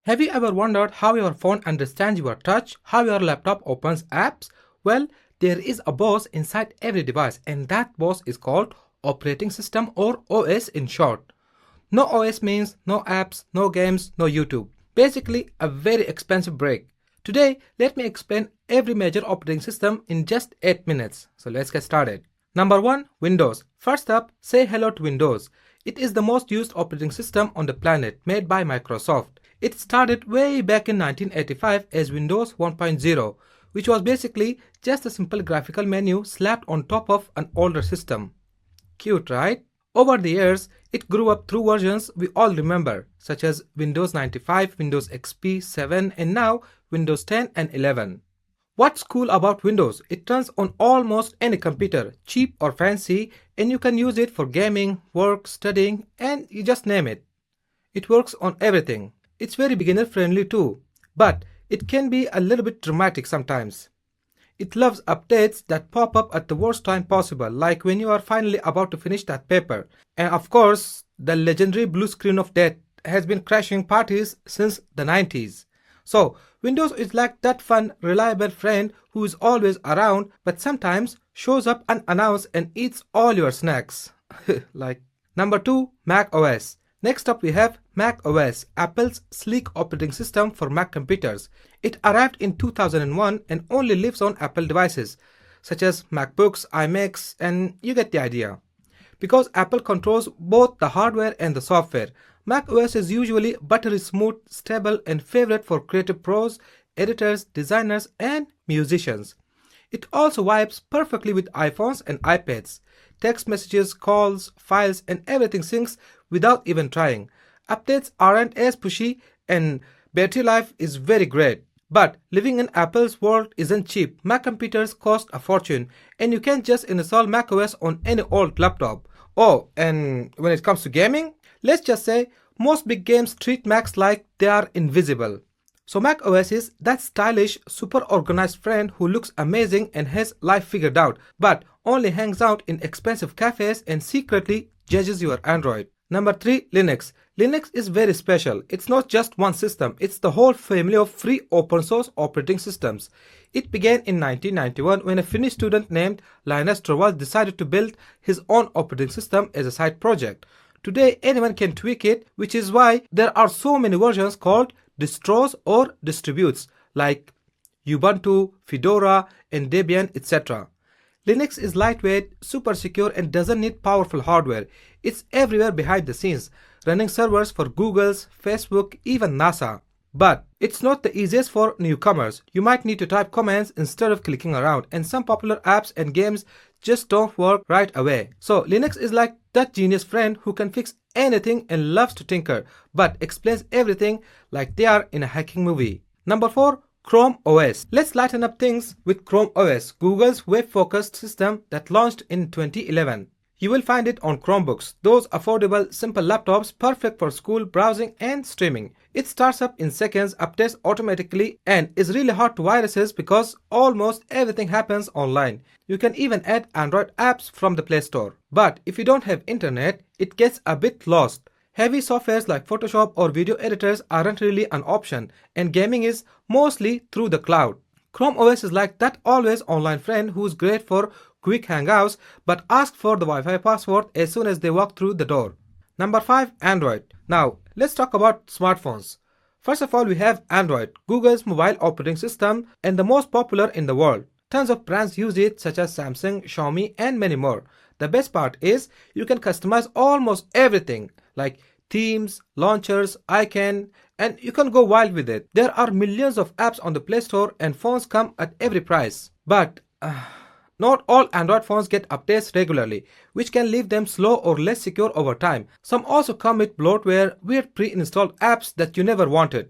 Have you ever wondered how your phone understands your touch, how your laptop opens apps? Well, there is a boss inside every device, and that boss is called operating system, or OS in short. No OS means no apps, no games, no YouTube. Basically, a very expensive break. Today, let me explain every major operating system in just 8 minutes. So let's get started. Number 1. Windows. First up, say hello to Windows. It is the most used operating system on the planet, made by Microsoft. It started way back in 1985 as Windows 1.0, which was basically just a simple graphical menu slapped on top of an older system. Cute, right? Over the years, it grew up through versions we all remember, such as Windows 95, Windows XP, 7, and now Windows 10 and 11. What's cool about Windows? It runs on almost any computer, cheap or fancy, and you can use it for gaming, work, studying, and you just name it. It works on everything. It's very beginner friendly too, but it can be a little bit dramatic sometimes. It loves updates that pop up at the worst time possible, like when you are finally about to finish that paper. And of course, the legendary blue screen of death has been crashing parties since the 90s. So, Windows is like that fun, reliable friend who is always around but sometimes shows up unannounced and eats all your snacks. Like. Number 2, Mac OS. Next up we have Mac OS, Apple's sleek operating system for Mac computers. It arrived in 2001 and only lives on Apple devices such as MacBooks, iMacs, and you get the idea. Because Apple controls both the hardware and the software, Mac OS is usually buttery smooth, stable, and favorite for creative pros, editors, designers, and musicians. It also vibes perfectly with iPhones and iPads. Text messages, calls, files, and everything syncs without even trying. Updates aren't as pushy and battery life is very great. But living in Apple's world isn't cheap. Mac computers cost a fortune and you can't just install macOS on any old laptop. Oh, and when it comes to gaming, let's just say most big games treat Macs like they are invisible. So Mac OS is that stylish, super organized friend who looks amazing and has life figured out, but only hangs out in expensive cafes and secretly judges your Android. Number 3, Linux. Linux is very special. It's not just one system, it's the whole family of free open source operating systems. It began in 1991 when a Finnish student named Linus Torvalds decided to build his own operating system as a side project. Today anyone can tweak it, which is why there are so many versions called distros or distributes like Ubuntu, Fedora, and Debian, etc. Linux is lightweight, super secure, and doesn't need powerful hardware. It's everywhere behind the scenes, running servers for Google's, Facebook, even NASA. But it's not the easiest for newcomers. You might need to type commands instead of clicking around, and some popular apps and games just don't work right away. So Linux is like that genius friend who can fix anything and loves to tinker, but explains everything like they are in a hacking movie. Number 4, Chrome OS. Let's lighten up things with Chrome OS, Google's web-focused system that launched in 2011. You will find it on Chromebooks, those affordable, simple laptops perfect for school, browsing, and streaming. It starts up in seconds, updates automatically, and is really hard to viruses because almost everything happens online. You can even add Android apps from the Play Store. But if you don't have internet, it gets a bit lost. Heavy softwares like Photoshop or video editors aren't really an option, and gaming is mostly through the cloud. Chrome OS is like that always online friend who's great for quick hangouts but asks for the Wi-Fi password as soon as they walk through the door. Number 5, Android. Now, let's talk about smartphones. First of all, we have Android, Google's mobile operating system and the most popular in the world. Tons of brands use it such as Samsung, Xiaomi, and many more. The best part is you can customize almost everything like themes, launchers, icon, and you can go wild with it. There are millions of apps on the Play Store and phones come at every price. But not all Android phones get updates regularly, which can leave them slow or less secure over time. Some also come with bloatware, weird pre-installed apps that you never wanted.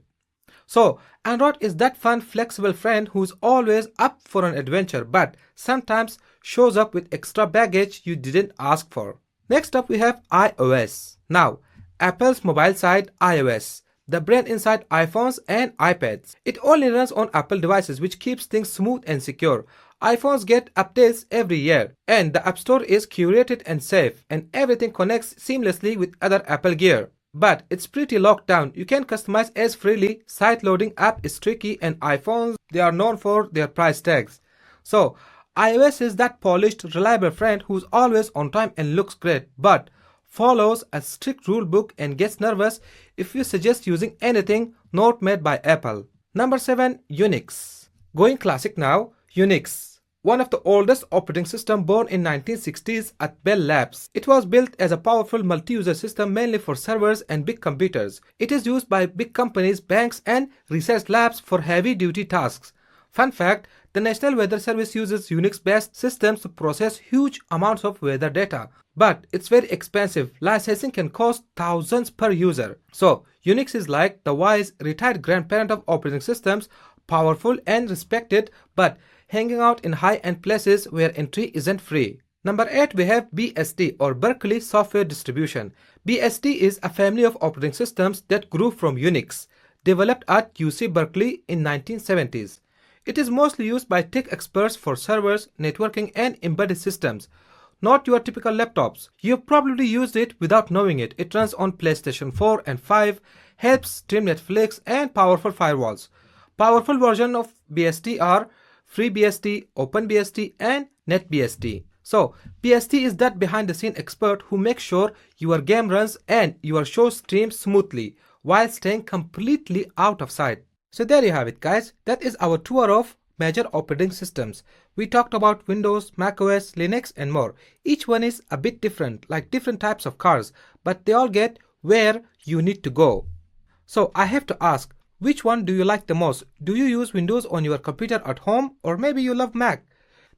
So, Android is that fun, flexible friend who's always up for an adventure but sometimes shows up with extra baggage you didn't ask for. Next up we have iOS. Now, Apple's mobile side iOS, the brain inside iPhones and iPads. It only runs on Apple devices, which keeps things smooth and secure. iPhones get updates every year, and the App Store is curated and safe, and everything connects seamlessly with other Apple gear. but it's pretty locked down. You can customize as freely. Site loading app is tricky, and iPhones, they are known for their price tags. So iOS is that polished, reliable friend who's always on time and looks great, but follows a strict rule book and gets nervous if you suggest using anything not made by Apple. Number 7. Unix. Going classic now, Unix. One of the oldest operating systems, born in 1960s at Bell Labs. It was built as a powerful multi-user system mainly for servers and big computers. It is used by big companies, banks and research labs for heavy-duty tasks. Fun fact, the National Weather Service uses Unix-based systems to process huge amounts of weather data. But it's very expensive. Licensing can cost thousands per user. So, Unix is like the wise, retired grandparent of operating systems, powerful and respected, but hanging out in high-end places where entry isn't free. Number 8, we have BSD or Berkeley Software Distribution. BSD is a family of operating systems that grew from Unix, developed at UC Berkeley in 1970s. It is mostly used by tech experts for servers, networking and embedded systems. Not your typical laptops. You've probably used it without knowing it. It runs on PlayStation 4 and 5, helps stream Netflix and powerful firewalls. Powerful versions of BSD are FreeBSD, OpenBSD and NetBSD. So, BSD is that behind-the-scene expert who makes sure your game runs and your show streams smoothly while staying completely out of sight. So there you have it, guys. That is our tour of major operating systems. We talked about Windows, macOS, Linux and more. Each one is a bit different, like different types of cars, but they all get where you need to go. So I have to ask, which one do you like the most? Do you use Windows on your computer at home, or maybe you love Mac?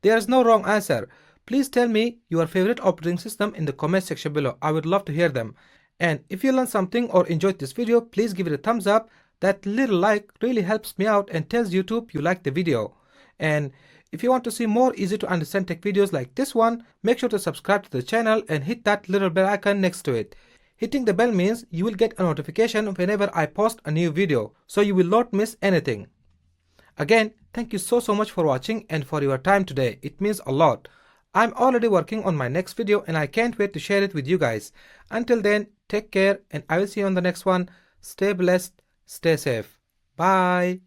There is no wrong answer. Please tell me your favorite operating system in the comment section below. I would love to hear them. And if you learned something or enjoyed this video, please give it a thumbs up. That little like really helps me out and tells YouTube you like the video. And if you want to see more easy to understand tech videos like this one, make sure to subscribe to the channel and hit that little bell icon next to it. Hitting the bell means you will get a notification whenever I post a new video, so you will not miss anything. Again, thank you so much for watching and for your time today. It means a lot. I'm already working on my next video and I can't wait to share it with you guys. Until then, take care and I will see you on the next one. Stay blessed, stay safe. Bye.